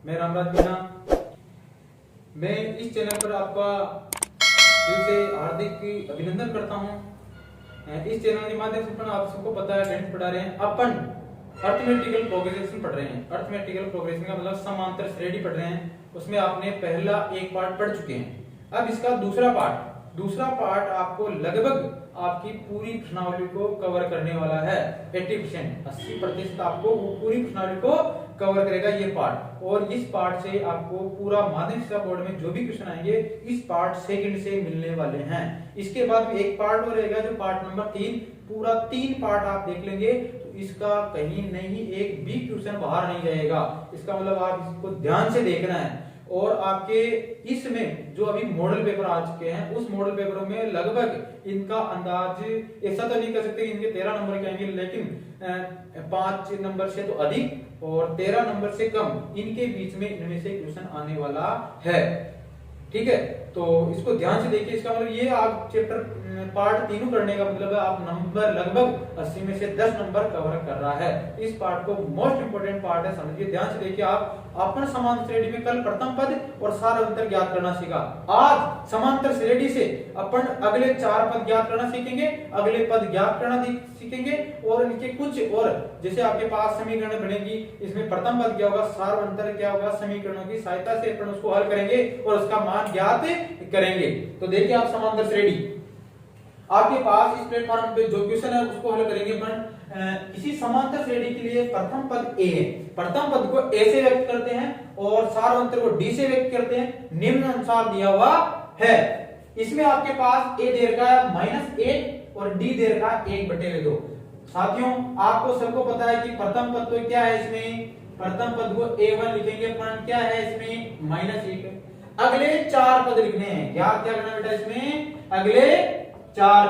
मैं रामराज मीणा। मैं इस चैनल पर आपका दिल से हार्दिक अभिनंदन करता हूं। इस चैनल के माध्यम से आप सबको पता है गणित पढ़ा रहे हैं, अपन अर्थमेटिकल प्रोग्रेशन पढ़ रहे हैं। अर्थमेटिकल प्रोग्रेशन का मतलब समांतर श्रेणी पढ़ रहे हैं। उसमें आपने पहला एक पार्ट पढ़ चुके हैं। अब इसका दूसरा पार्ट आपको लगभग आपकी पूरी प्रश्नावली को कवर करने वाला है। 80% 80% आपको पूरी प्रश्नावली को कवर करेगा ये पार्ट। और इस पार्ट से आपको पूरा माध्यमिक शिक्षा बोर्ड में जो भी क्वेश्चन आएंगे इस पार्ट सेकंड से मिलने वाले हैं। इसके बाद एक पार्ट और रहेगा जो पार्ट नंबर 3। पूरा 3 पार्ट आप देख लेंगे तो इसका कहीं नहीं एक भी क्वेश्चन बाहर नहीं जाएगा। इसका मतलब आप इसको ध्यान से देखना है। और आपके इसमें जो अभी मॉडल पेपर आ चुके हैं उस मॉडल पेपरों में लगभग इनका अंदाज ऐसा तो नहीं कर सकते कि इनके 13 नंबर के आएंगे, लेकिन 5 नंबर से तो अधिक और 13 नंबर से कम इनके बीच में इनमें से क्वेश्चन आने वाला है। ठीक है, तो इसको ध्यान से देखिए। इसका मतलब ये आप चैप्टर पार्ट 3 करने का मतलब है आप नंबर लगभग 80 में से 10 नंबर कवर कर रहा है। इस पार्ट को मोस्ट इंपोर्टेंट पार्ट है, समझिए ध्यान से देखिए। आप अपन समांतर श्रेणी में कल प्रथम पद और सार अंतर ज्ञात करना सीखा। आज समांतर श्रेणी से अपन अगले 4 पद ज्ञात करना सीखेंगे, अगले पद ज्ञात करना सीखेंगे और इनके कुछ और जैसे आपके पास समीकरण बनेगी, इसमें प्रथम पद क्या होगा, सार अंतर क्या होगा, समीकरणों की सहायता से अपन उसको हल करेंगे और उसका मान ज्ञात करेंगे। तो देखिए आप समांतर श्रेणी आपके पास इस प्लेटफॉर्म पे जो क्वेश्चन है उसको हल करेंगे अपन। किसी समांतर श्रेणी के लिए प्रथम पद ए है, प्रथम पद को ए से व्यक्त करते हैं और सार अंतर को डी से व्यक्त करते हैं, निम्न अनुसार दिया हुआ है। इसमें आपके पास ए दे रखा है -1 और डी दे रखा है 1/2। साथियों आपको सबको पता है कि प्रथम पद तो क्या है, इसमें प्रथम पद को a1 लिखेंगे अपन, क्या है इसमें -1। अगले 4 पद लिखने हैं, क्या करना बेटा इसमें, अगले 4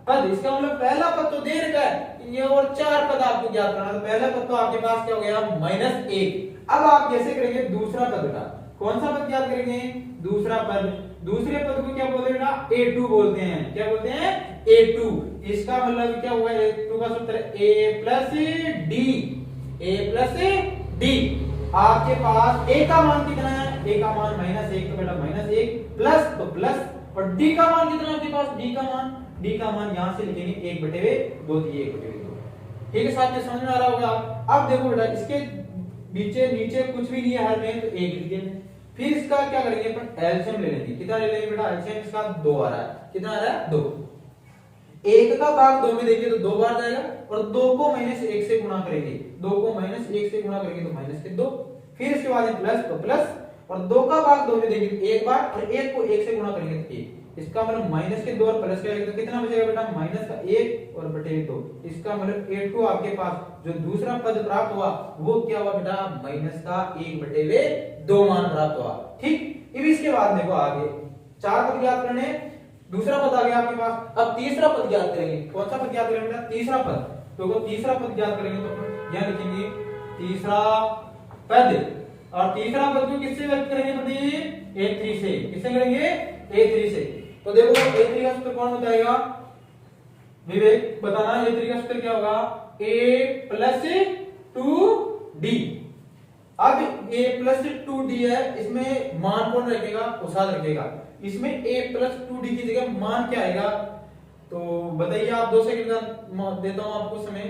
पद। इसका मतलब पहला पद तो दे रखा है ये और 4 पद आपको ज्ञात करना। तो पहला पद तो आपके पास क्या हो गया -1। अब आप कैसे करेंगे दूसरा पद का, कौन सा पद ज्ञात करेंगे, दूसरा पद। दूसरे पद को क्या बोलते हैं बेटा, a2 बोलते हैं। क्या बोलते हैं, a2। इसका मतलब क्या हुआ, a2 का सूत्र a + d। आपके पास a का मान कितना है, a का मान -1 तो बेटा -1 प्लस तो प्लस, और d का मान कितना आपके पास, d का मान यहां से लिखेंगे 1/2 दिए 1/2। ठीक है साथियों, समझ में आ रहा होगा। अब देखो बेटा इसके नीचे कुछ भी नहीं है हर में, तो 1 लिख देंगे। फिर इसका क्या करेंगे अपन, एलसीएम ले लेंगे। कितना ले लेंगे बेटा, एलसीएम इसका 2 आ रहा है। कितना आ रहा है, 2। 1 का भाग 2 में देंगे तो 2 बार जाएगा, और 2 को -1 से गुणा करेंगे, 2 को -1 से गुणा करेंगे तो -2। फिर इसके बाद प्लस तो प्लस, और 2 का भाग 2 में देंगे तो 1 बार, और 1 को 1 से गुणा करेंगे तो 1। इसका मतलब -2 और प्लस का 1 तो कितना बचेगा बेटा, -1 और बटे 2। इसका मतलब a2 आपके पास जो दूसरा पद प्राप्त हुआ वो क्या हुआ बेटा, -1/2 मान प्राप्त हुआ। ठीक, अब इसके बाद देखो आगे 4 पद ज्ञात करने, दूसरा पद आ गया आपके पास। अब तीसरा पद ज्ञात करेंगे। कौन सा पद ज्ञात करेंगे बेटा, तीसरा पद। तो तीसरा पद ज्ञात करेंगे तो यहां लिखेंगे तीसरा पद। और तीसरा पद को किससे व्यक्त करेंगे बताइए, a3 से। किससे करेंगे, a3 से। तो देखो a3 का सूत्र कौन बताएगा, विवेक बताना। a3 का सूत्र क्या होगा, a + 2d। अब a + 2d है, इसमें मान कौन रखेगा, उसाद रखेगा। इसमें a + 2d की जगह मान क्या आएगा, तो बताइए आप। 2 सेकंड का देता हूं आपको समय।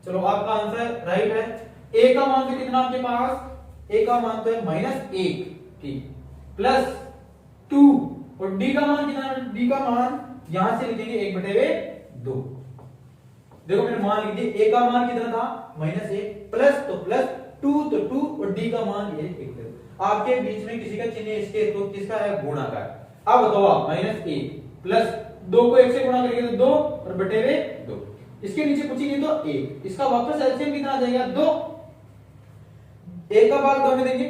चलो आपका आंसर राइट है। a का मान तो कितना आपके पास, a का मान तो है -1, ठीक, +2, और d का मान कितना है, d का मान यहां से लिखेंगे 1/2। देखो मैंने मान लिख दिया, a का मान कितना था, -1, प्लस तो प्लस, 2 तो 2, और d का मान ये 1। आपके बीच में किसी का चिन्ह इसके तो किसका है, गुणा का। अब बताओ आप, -1 प्लस 2 को 1 से गुणा करेंगे तो 2 और बटे 2। इसके नीचे कुछ ही नहीं तो 1। इसका वापस एलसीएम कितना आ जाएगा, 2। 1 का भाग 2 में देंगे,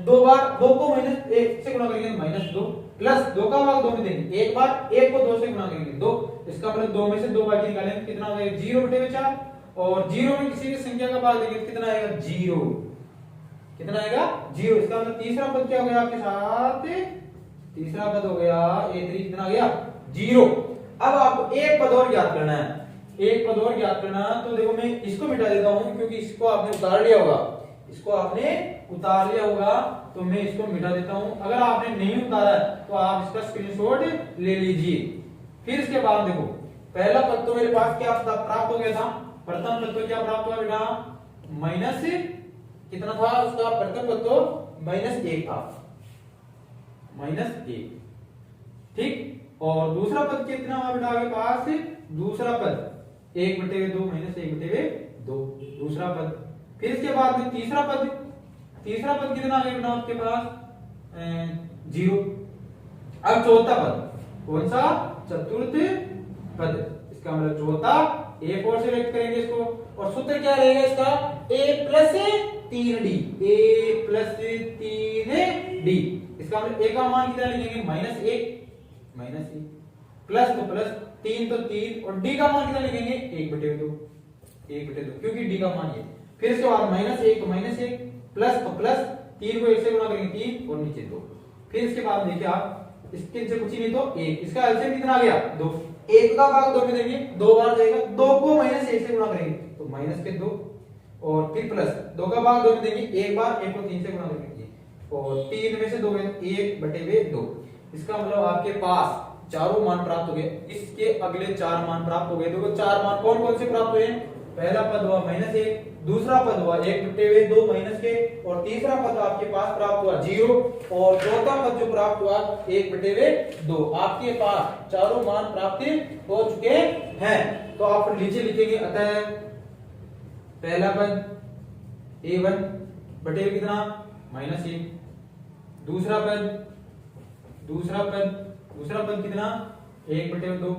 2 बार 2 को -1 से गुणा करेंगे -2, प्लस 2 का भाग 2 में देंगे, 1 बार 1 को 2 से गुणा करेंगे 2। इसका मतलब 2 में से 2 बाकी निकालेंगे, कितना हो जाएगा, 0/4। और 0 में किसी भी संख्या का भाग देंगे कितना आएगा, 0। कितना आएगा, 0। इसका मतलब तीसरा पद क्या हो गया आपके साथ, तीसरा पद हो गया a3, कितना आ गया, 0। अब आपको एक पद और ज्ञात करना है, एक पद और ज्ञात करना। तो देखो मैं इसको मिटा देता हूं क्योंकि इसको आपने उतार लिया होगा। इसको आपने उतार लिया होगा तो मैं इसको मिटा देता हूं। अगर आपने नहीं उतारा तो आप इसका स्क्रीनशॉट ले लीजिए। फिर इसके बाद देखो पहला पद तो मेरे पास क्या प्राप्त हो गया था, प्रथम पद तो क्या प्राप्त हुआ बेटा, माइनस कितना था उसका, प्रथम पद तो -1 था, -1, ठीक। और दूसरा पद कितना हुआ बेटा आपके पास, दूसरा पद 1/2 -1/2 दूसरा पद। फिर इसके बाद में तीसरा पद कितना आ गया बेटा आपके पास 0। अब चौथा पद कौन सा, चतुर्थ पद, इसका मतलब चौथा A4 से व्यक्त करेंगे इसको। और सूत्र क्या रहेगा इसका, A+3D, A+3D। इसका मतलब A का मान कितना लिखेंगे, -1 प्लस तो प्लस 3 तो 3 और D का मान कितना लिखेंगे 1/2 क्योंकि D का मान ये। फिर इसके बाद -1 तो -1 प्लस तो प्लस 3 को 1 से गुणा करेंगे 3 और नीचे 2। फिर इसके बाद देखिए आप इसके से कुछ ही नहीं तो 1, इसका एलसीएम कितना आ गया 2, 1 का भाग 2 में देंगे 2 बार जाएगा, 2 को -1 से गुणा करेंगे तो -2 और फिर प्लस 2 का भाग 2 में देंगे 1 बार, 1 को 3 से गुणा करेंगे और 3 में से 2 गए 1/2। इसका मतलब आपके पास चारों मान प्राप्त हो गए। इसके अगले 4 मान प्राप्त हो गए। देखो 4 मान कौन कौन से प्राप्त हुए, पहला पद हुआ -1, दूसरा पद हुआ 1/2 माइनस के और तीसरा पद आपके पास प्राप्त हुआ 0 और चौथा पद जो प्राप्त हुआ 1/2। आपके पास चारों मान प्राप्त हो चुके हैं। तो आप नीचे लिखेंगे अतः पहला पद A1 बटे कितना -1, दूसरा पद कितना 1/2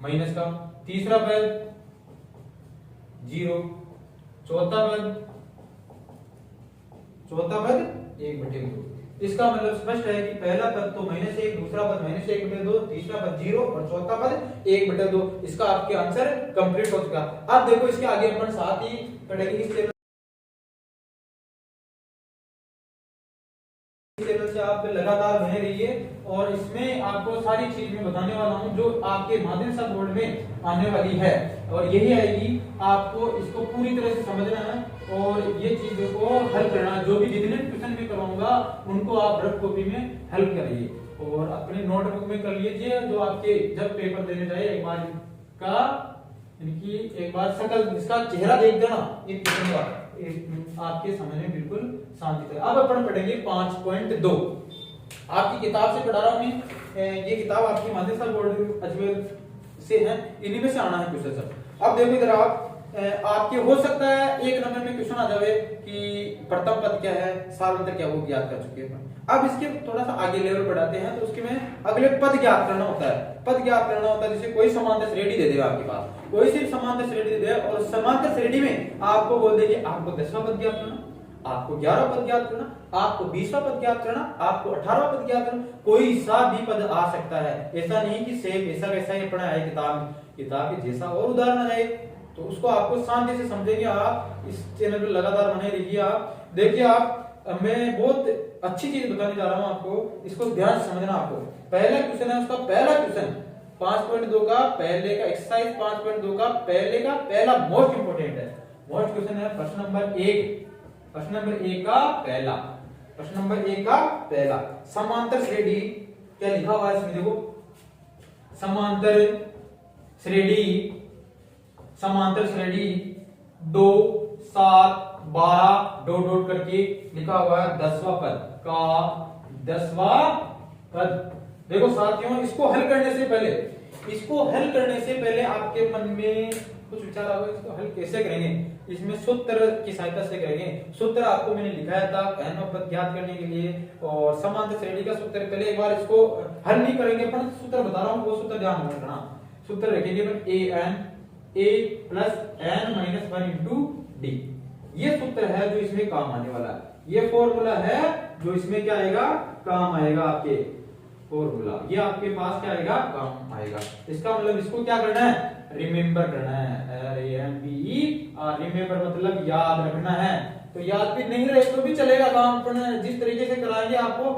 माइनस का, तीसरा पद 0, चौथा पद 1/2। इसका मतलब स्पष्ट है कि पहला पद तो -1, दूसरा पद -1/2, तीसरा पद 0 और चौथा पद 1/2। इसका आपके आंसर कंप्लीट हो चुका। अब देखो इसके आगे अपन साथ ही पढ़ेंगे। इस चैनल से आप लगातार बने रहिए और इसमें आपको सारी चीज मैं बताने वाला हूं जो आपके माध्यमिक बोर्ड में आने वाली है और यही आएगी। आपको इसको पूरी तरह से समझना है और ये चीजों को हल करना है। जो भी जितने क्वेश्चन मैं करवाऊंगा उनको आप रफ कॉपी में हल करिए और अपने नोटबुक में कर लीजिए। जो आपके जब पेपर देने जाए एक बार का इनकी एक बार शकल इसका चेहरा देख देना, इन क्वेश्चन का आपके समझ में बिल्कुल शांति से। अब अपन पढ़ेंगे 5.2। आपकी किताब से पढ़ा रहा हूं मैं, ये किताब आपकी माध्यमिक बोर्ड अजमेर से है, इन्हीं में से आना है क्वेश्चन सब। अब देखो इधर आपके हो सकता है 1 नंबर में क्वेश्चन आ जावे कि प्रथम पद क्या है, सार्वंतर क्या, वो ज्ञात कर चुके हैं। अब इसके थोड़ा सा आगे लेवल बढ़ाते हैं तो उसके में अगले पद ज्ञात करना होता है। पद ज्ञात करना होता है जैसे कोई समांतर श्रेणी दे देगा आपके पास, कोई सिर्फ समांतर श्रेणी दे दे और समांतर श्रेणी में आपको बोल दे कि आपको 10वां पद ज्ञात करना, आपको 11वां पद ज्ञात करना, आपको 20वां पद ज्ञात करना, आपको 18वां पद ज्ञात करना। कोई सा भी पद आ सकता है, ऐसा नहीं कि सेम ऐसा वैसा ही पढ़ा है किताब के जैसा और उदाहरण आ जाए। तो उसको आपको शांति से समझेंगे आप। इस चैनल पर लगातार बने रहिए आप। देखिए आप मैं बहुत अच्छी चीज बताने जा रहा हूं आपको, इसको ध्यान से समझना। आपको पहला क्वेश्चन है, उसका पहला क्वेश्चन 5.2 का पहले का एक्सरसाइज 5.2 का पहले का पहला मोस्ट इंपोर्टेंट है। मोस्ट क्वेश्चन है प्रश्न नंबर 1 का पहला समांतर श्रेणी क्या लिखा हुआ है इसमें देखो, समांतर श्रेणी 2 7 12 डॉट डॉट करके लिखा हुआ है 10वां पद। देखो साथियों इसको हल करने से पहले आपके मन में कुछ विचार आएगा, इसको हल कैसे करेंगे। इसमें सूत्र की सहायता से करेंगे। सूत्र आपको मैंने लिखाया था n पद ज्ञात करने के लिए और समांतर श्रेणी का सूत्र। पहले एक बार इसको हल नहीं करेंगे पर सूत्र बता रहा हूं, वो सूत्र ध्यान में रखना। सूत्र रखेंगे a plus n minus 1 into D. ये सूत्र है जो इसमें काम आने वाला है। ये फॉर्मूला है जो इसमें क्या आएगा, काम आएगा। आपके फॉर्मूला ये आपके पास क्या आएगा, काम आएगा। इसका मतलब इसको क्या करना है, रिमेंबर करना है। रिमेंबर मतलब याद रखना है। तो याद भी नहीं रहे तो भी चलेगा काम, पर जिस तरीके से कराएंगे आपको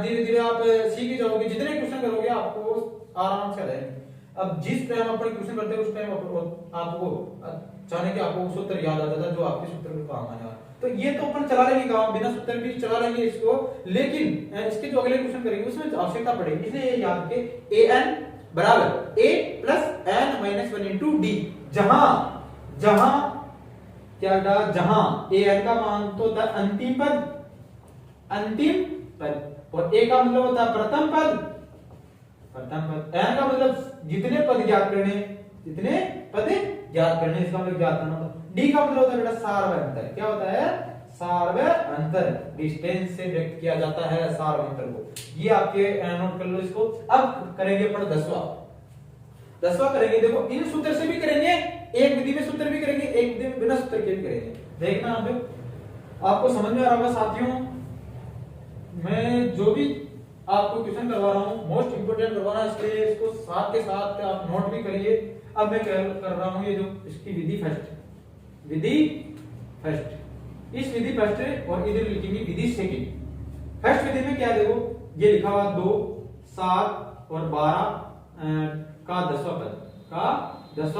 धीरे धीरे आप सीख ही जाओगे। जितने क्वेश्चन करोगे आपको आराम से रहेंगे। अब जिस टाइम अपन क्वेश्चन करते हैं उस टाइम आपको अचानक आपको सूत्र याद आ जाता है जो आपके सूत्र में काम आने वाला। तो ये तो अपन चला लेंगे काम, बिना सूत्र भी चला लेंगे इसको, लेकिन इसके जो अगले क्वेश्चन करेंगे उसमें आवश्यकता पड़ेगी, इसलिए ये याद के an बराबर a plus n minus 1 into D. जहां क्या था, जहां an का मान तो होता है अंतिम पद और a का मतलब होता है प्रथम पद, n का मतलब जितने पद ज्ञात करने, इसका मतलब ज्ञात करना होता है। d का मतलब होता है बेटा सार्वअंतर। क्या होता है, सार्वअंतर, डिस्टेंस से व्यक्त किया जाता है सार्वअंतर को। ये आपके नोट कर लो इसको। अब करेंगे अपन 10वां करेंगे। देखो इन सूत्र से भी करेंगे, एक विधि में सूत्र भी करेंगे, एक विधि में बिना सूत्र के भी करेंगे। देखना आपको समझ में आ रहा होगा साथियों। मैं जो भी आपको क्वेश्चन करवा रहा हूँ मोस्ट इंपोर्टेंट करवा रहा हूँ, इसलिए इसको साथ के साथ आप नोट भी करिए। अब मैं कर रहा हूँ ये जो इसकी विधि फर्स्ट, इस विधि फर्स्ट और इधर लिखेंगे विधि सेकंड। फर्स्ट विधि में क्या देखो, ये लिखा हुआ 2, 7 और 12 का 10वां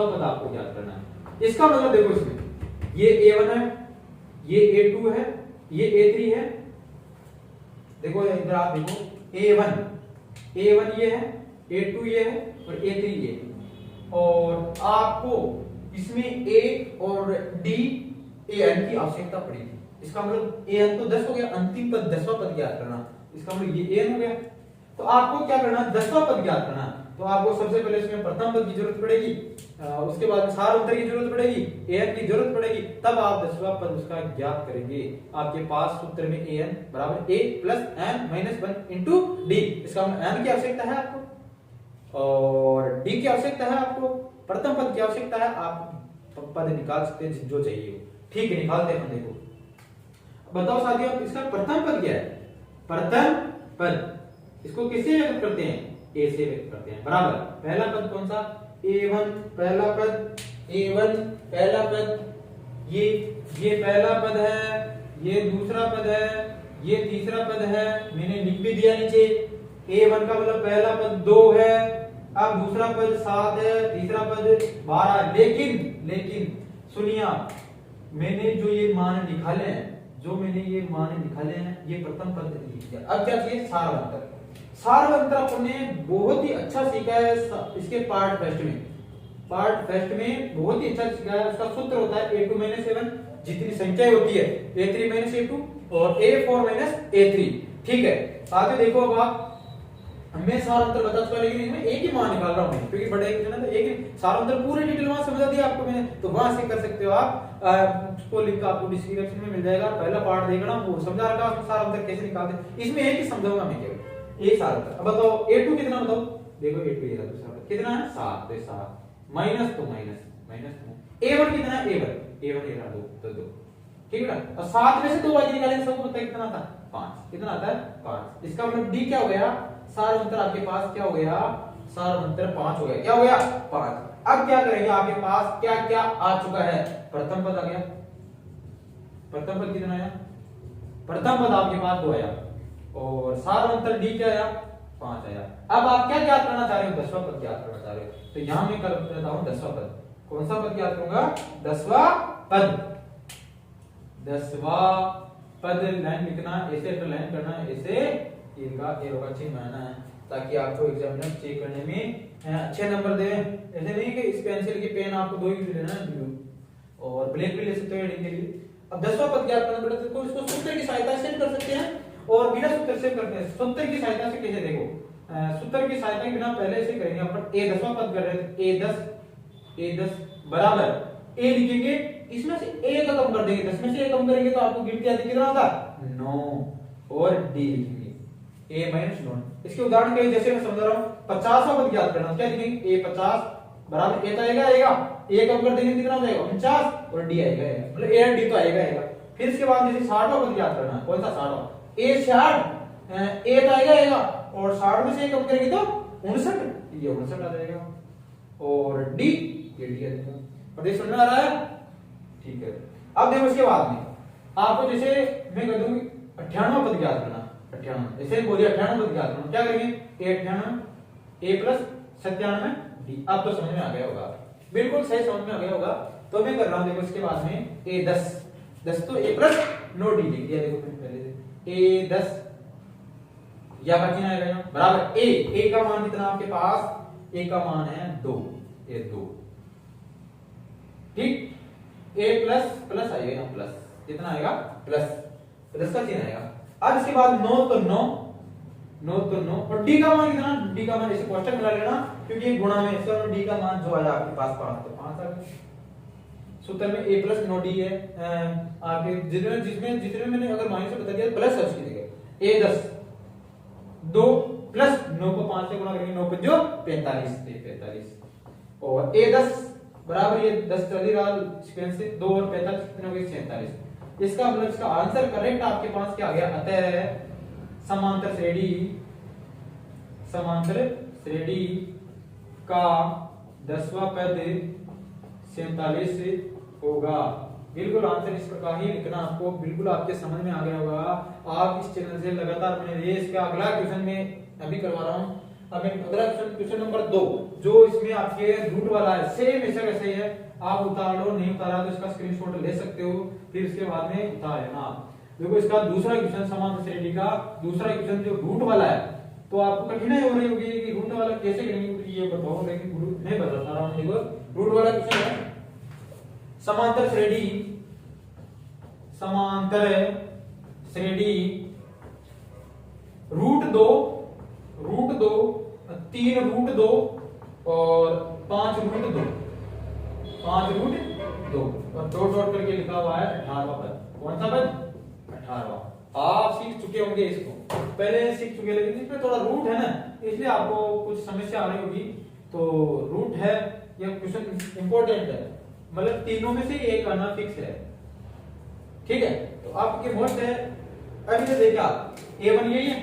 पद आपको ज्ञात करना है। इसका मतलब देखो इसमें ये a1 है, ये a2 है, ये a3 है। देखो इधर आप देखो a1 ये है, a2 ये है और a3 ये है। और आपको इसमें a और d an की आवश्यकता पड़ेगी। इसका मतलब an तो 10 हो गया, अंतिम पद 10वां पद ज्ञात करना, इसका मतलब ये an हो गया। तो आपको क्या करना, 10वां पद ज्ञात करना। तो आपको सबसे पहले इसमें प्रथम पद की जरूरत पड़ेगी, उसके बाद सार्वअंतर की जरूरत पड़ेगी, an की जरूरत पड़ेगी, तब आप 10वां पद उसका ज्ञात करेंगे। आपके पास सूत्र में an बराबर a plus n minus 1 into D. इसका मतलब n की आवश्यकता है आपको और d की आवश्यकता है आपको, प्रथम पद की आवश्यकता है। आप पद निकाल सकते हैं जो चाहिए हो, ठीक है, निकालते हैं। देखो बताओ साथियों, इसका प्रथम पद क्या है, प्रथम पद इसको किससे व्यक्त करते हैं, a से व्यक्त करते हैं। बराबर पहला पद कौन सा, a1 पहला पद, a1 पहला पद, ये पहला पद है, ये दूसरा पद है, ये तीसरा पद है। मैंने लिख भी दिया नीचे, a1 का मतलब पहला पद 2 है, अब दूसरा पद 7 है, तीसरा पद 12। लेकिन सुनिए, मैंने जो ये मान निकाले हैं, ये प्रथम पद लिख दिया। अब क्या चाहिए, सार्वअंतर अपने बहुत ही अच्छा सीखा है इसके पार्ट फर्स्ट में बहुत ही अच्छा सीखा है। उसका सूत्र होता है a2 - a1, जितनी संख्याएं होती है a3 - a2 और a4 - a3। ठीक है, साथ ही देखो अब आप, मैं सार्वअंतर बता चुका, लेकिन इसमें एक ही मान निकाल रहा हूं क्योंकि बड़े क्वेश्चन है तो एक ही सार्वअंतर पूरे डिटेल वहां समझा दिया आपको मैंने, तो वहां से कर सकते हो आप। उसको लिंक आपको डिस्क्रिप्शन में मिल जाएगा, पहला पार्ट देखना, वो समझा रखा आपको सार्वअंतर कैसे निकालते। इसमें एक ही समझाऊंगा मैं केवल, एक सार्वअंतर। अब बताओ a2 कितना, बताओ। देखो a2 ये दूसरा कितना है, 7, तो 7 माइनस a1 कितना है, a1 ये रहा 2 तो 2। ठीक है ना, और 7 में से 2 बाकी निकालेंगे, सबको पता है कितना आता है, 5। कितना आता है, 5। इसका मतलब d क्या हो गया, सार्वअंतर आपके पास क्या हो गया, सार्वअंतर 5 हो गया। क्या हो गया, 5। अब क्या करेंगे, आपके पास क्या क्या आ चुका है, प्रथम पद आ गया। प्रथम पद कितना आया, प्रथम पद आपके पास 2 आया और सार्वअंतर d क्या आया, 5 आया। अब आप क्या ज्ञात करना चाह रहे हो, 10वां पद ज्ञात करना चाह रहे हो। तो यहां मैं कर देता हूं 10वां पद। कौन सा पद ज्ञात करूंगा, 10वां पद। 10वां पद लाइन लिखना, ऐसे लाइन करना, ऐसे इनका एरो का चिन्ह बनाना है ताकि आपको एग्जामिनर चेक करने में अच्छे नंबर दे। ऐसे नहीं कि इस पेंसिल की पेन आपको 2 ही लेना है, ब्लू और ब्लैक भी ले सकते हो हेडिंग के लिए। अब 10वां पद ज्ञात करना पड़ता है, तो इसको सूत्र की सहायता से कर सकते हैं और बिना सूत्र से करते हैं। सूत्र की सहायता से कैसे, देखो सूत्र की सहायता के बिना पहले ऐसे करेंगे अपन। a 10वां पद कर रहे हैं, a10 बराबर a लिखेंगे, इसमें से a का कम कर देंगे, 10 में से a कम करेंगे तो आपको गिनती आती कितना होगा, 9 और d लिखेंगे a - 9। इसके उदाहरण के जैसे मैं समझा रहा हूं, 50वां पद ज्ञात करना, क्या लिखेंगे, a 50 बराबर a तो आएगा a कम कर देंगे कितना हो जाएगा, 49 और d आएगा, मतलब a और d तो आएगा। फिर इसके बाद जैसे 60वां पद ज्ञात करना, कौन सा 60वां, a 60 a तो आएगा और 60 में से कम करेंगे तो 59, ये 59 आ जाएगा और d ये d आ जाएगा। और ये समझ में आ रहा है, ठीक है। अब देखो इसके बाद में आपको जैसे मैं कह दूंगी 98वां पद ज्ञात करना, 98 ऐसे बोलिए 98वां पद ज्ञात करना, क्या करेंगे, a 98 a प्लस 97 डी। अब तो समझ में आ गया होगा, बिल्कुल सही समझ में आ गया होगा। तो मैं कर रहा हूं, देखो इसके बाद में A10, 10 तो A प्लस 9 डी लिख दिया। देखो पहले से A10 या बाकी आएगा यहाँ बराबर A का मान कितना आपके पास, A का मान है 2, ये 2 ठीक। A प्लस प्लस आएगा यहाँ प्लस, कितना आएगा प्लस, प्लस का चिन्ह आएगा। अब इसके बाद 9 तो 9, 9 तो 9 और D का मान कितना, D का मान इसे कोष्टक मिला लेना क्योंकि ये गुणा में इसका D का मान जो आया आपके पास 5 तो 5 आ गया। सूत्र में A प्लस 9 D है, आगे जितने मैंने अगर माइनस बता दिया प्लस है उसकी जगह A10 2 प्लस 9 को 5 से गुणा करेंगे, 9 5 45 45 और A10 बराबर ये 10 चल ही रहा सीक्वेंस से, 2 और 45 कितने हो गए 46। इसका मतलब इसका आंसर करेक्ट आपके पास क्या आ गया, अतः समांतर श्रेणी का 10वां पद 47 होगा। बिल्कुल आंसर इस प्रकार ही लिखना, आपको बिल्कुल आपके समझ में आ गया होगा। आप इस चैनल से लगातार बने रहिए। इसका अगला क्वेश्चन में अभी करवा रहा हूं। अब अगला क्वेश्चन नंबर 2 जो इसमें आपके रूट वाला है, सेम ऐसा वैसे ही है। आप उतार लो, नहीं उतारा तो इसका स्क्रीनशॉट ले सकते हो, फिर इसके बाद में उतार लेना। देखो इसका दूसरा क्वेश्चन समांतर श्रेणी का दूसरा क्वेश्चन जो रूट वाला है, तो आपको कठिनाई हो रही होगी कि रूट वाला कैसे करेंगे, ये बताओ। लेकिन मैं बताता रहा हूं। देखो रूट वाला क्वेश्चन है समांतर श्रेणी रूट 2 3 रूट 2 और 5 रूट 2 और डॉट डॉट करके लिखा हुआ है 18वां पद। कौन सा पद, 18वां। आप सीख चुके होंगे इसको, पहले सीख चुके, लेकिन इसमें थोड़ा रूट है ना, इसलिए आपको कुछ समस्या आ रही होगी। तो रूट है, यह क्वेश्चन इंपॉर्टेंट है, मतलब तीनों में से एक आना फिक्स है, ठीक है। तो आपके मोस्ट है अभी तो देखिए आप A1 यही है,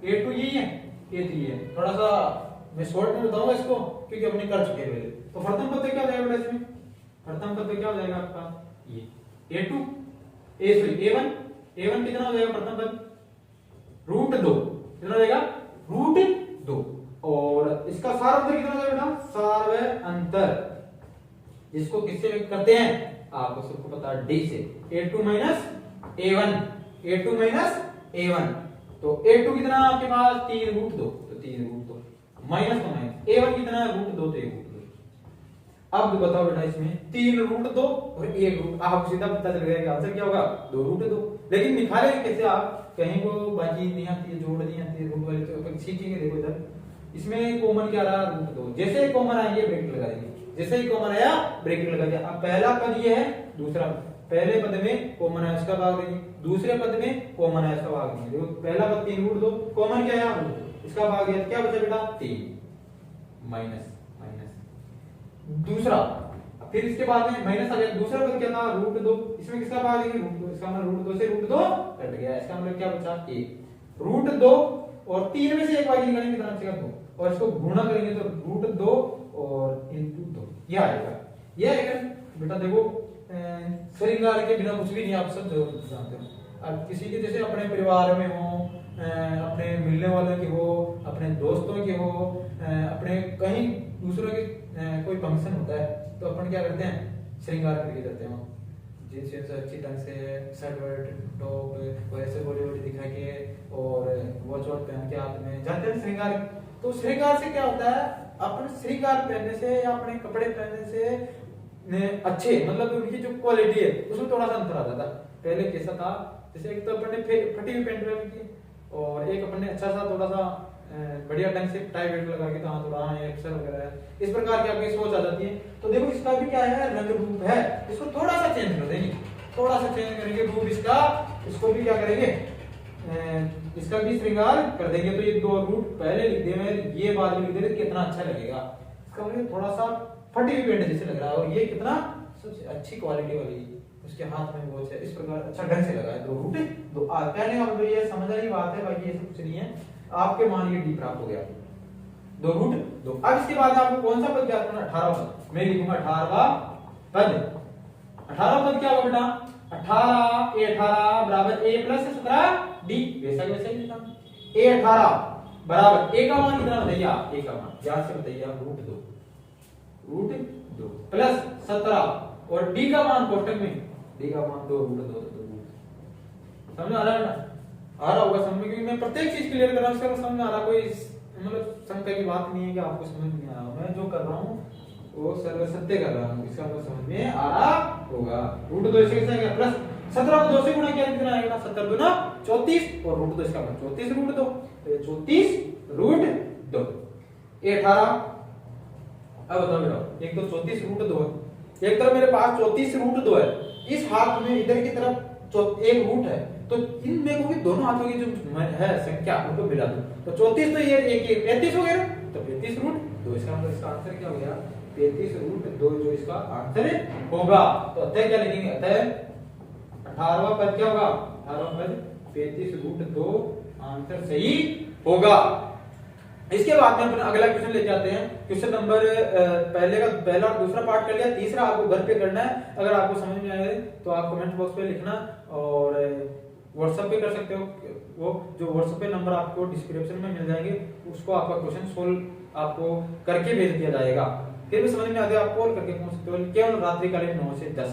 A2 यही है, A3 है। थोड़ा सा मैं शॉर्ट में बताऊंगा इसको क्योंकि अपने कर चुके हैं। तो प्रथम पद क्या हो जाएगा बेटा इसमें, प्रथम पद क्या हो जाएगा आपका ये A1 कितना हो जाएगा प्रथम पद, रूट 2 कितना हो जाएगा, रूट 2 और इसका सार अंतर कितना हो जाएगा बेटा, सार अंतर जिसको किससे व्यक्त करते हैं, आपको सबको पता है D से, A2 माइनस A1 तो A2 कितना आपके पास 3 रूट 2 तो 3 रूट 2 माइनस A1 कितना रूट 2 तो 1 रूट 2। अब बताओ बेटा इसमें 3 रूट 2 और 1 रूट, आपको सीधा पता चल गया कि आंसर क्या होगा 2 रूट 2। लेकिन निकालेंगे कैसे, आप कहीं को बाकी नहीं आती है, जोड़ नहीं आती है रूट वाली, तो अपन सीखेंगे। देखो इधर इसमें कॉमन क्या रहा रूट 2, जैसे ही कॉमन आएंगे ब्रैकेट लगा देंगे, जैसे ही कॉमन आया ब्रैकेट लगा दिया। अब पहला पद ये है, दूसरा पहले पद में कॉमन है उसका भाग देंगे, दूसरे पद में कॉमन है उसका भाग देंगे। देखो पहला पद 3 रूट 2 कॉमन क्या है रूट 2, इसका भाग दिया, क्या बचा बेटा 3 माइनस दूसरा, फिर इसके बाद में माइनस आ गया। दूसरा पद क्या था रूट 2, इसमें किसका भाग देंगे रूट 2, इसका मतलब रूट 2 से रूट 2 कट गया, इसका मतलब क्या बचा 1 रूट 2 और 3 में से एक भाग निकालेंगे कितना बचेगा 2 और इसको गुणा करेंगे तो रूट 2 और इनटू 2 ये आएगा बेटा। देखो श्रृंगार के बिना कुछ भी नहीं, आप सब जरूर जानते हो। अब किसी के जैसे अपने परिवार में हो, अपने मिलने वालों के हो, अपने दोस्तों के हो, अपने कहीं दूसरों के कोई फंक्शन होता है तो अपन क्या करते हैं, श्रृंगार करके जाते हैं। जिनसे अच्छी ढंग से शर्ट वर्ट टॉप वैसे बॉडी वॉडी दिखा के और वॉच वॉच पहन के हाथ में जाते हैं श्रृंगार। तो श्रृंगार से क्या होता है, अपने श्रृंगार पहनने से या अपने कपड़े पहनने से अच्छे मतलब उनकी जो क्वालिटी है उसमें थोड़ा सा अंतर आ जाता है। पहले कैसा था, जैसे एक तो अपन ने फटी हुई पैंट पहन की और एक अपन ने अच्छा सा थोड़ा सा बढ़िया ढंग से टाई बेल्ट लगा के, तो थोड़ा एक्सल वगैरह है, इस प्रकार की आपकी सोच आ जाती है। तो देखो इसका भी क्या है, रंग रूप है, इसको थोड़ा सा चेंज कर देंगे, थोड़ा सा चेंज करेंगे रूप इसका, इसको भी क्या करेंगे, इसका भी श्रृंगार कर देंगे। तो ये 2 रूट पहले लिख दे, ये बाद में लिख दे, कितना अच्छा लगेगा। इसका मतलब थोड़ा सा फटी हुई पेंट जैसे लग रहा है और ये कितना सबसे अच्छी क्वालिटी वाली, उसके हाथ में वॉच है, इस प्रकार अच्छा ढंग से लगा है। 2 रूट 2 कहने का मतलब ये समझ वाली बात है, बाकी ऐसा कुछ नहीं है। आपके मान ये डी प्राप्त हो गया 2 रूट 2। अब इसके बाद आपको कौन सा पद ज्ञात करना, 18वां पद। मैं लिखूंगा 18वां पद। 18वां पद क्या होगा बेटा, 18 A18 बराबर A प्लस 17 D, वैसा वैसा ही लिखा A18 बराबर ए का मान कितना बताइए आप, ए का मान याद से बताइए आप, √2 प्लस 17 और डी का मान कोष्टक में, डी का मान 2 √2 समझ आ रहा है ना, आ रहा होगा समझ में, क्योंकि मैं प्रत्येक चीज क्लियर कर रहा हूं, इसका समझ में आ रहा, कोई मतलब शंका की बात नहीं है कि आपको समझ नहीं आ रहा, मैं जो कर रहा हूं वो सर्व सत्य कर रहा हूं, इसका तो समझ में आ रहा होगा। √2 से कैसा है प्लस 17 को 2 से गुणा किया कितना आएगा, 17 दूना 34 और √2 इसका मतलब 34 √2, तो ये 34 √2 ये 18। अब बताओ बेटा, एक तो 34 √2 है, एक तरफ मेरे पास 34 √2 है, इस हाथ में इधर की तरफ एक रूट है, तो इन में को दोनों हाथों की जो है संख्या उनको मिला दो, तो 34 तो ये एक 35 हो गया, तो 35 √2 इसका मतलब इसका आंसर क्या हो गया, 35 √2 जो इसका आंसर होगा। तो अतः क्या लिखेंगे, अतः 18वां पद क्या होगा, 18वां पद 35 √2 आंसर सही होगा। इसके बाद में अपन अगला क्वेश्चन ले जाते हैं, क्वेश्चन नंबर पहले का पहला और दूसरा पार्ट कर लिया, तीसरा आपको घर पे करना है। अगर आपको समझ में आए तो आप कमेंट बॉक्स पे लिखना और व्हाट्सएप पे कर सकते हो, वो जो व्हाट्सएप पे नंबर आपको डिस्क्रिप्शन में मिल जाएंगे, उसको आपका क्वेश्चन सोल्व आपको करके भेज दिया जाएगा। फिर भी समझ में आ गया आप कॉल करके पूछ सकते हो, केवल रात्रिकालीन 9 से 10।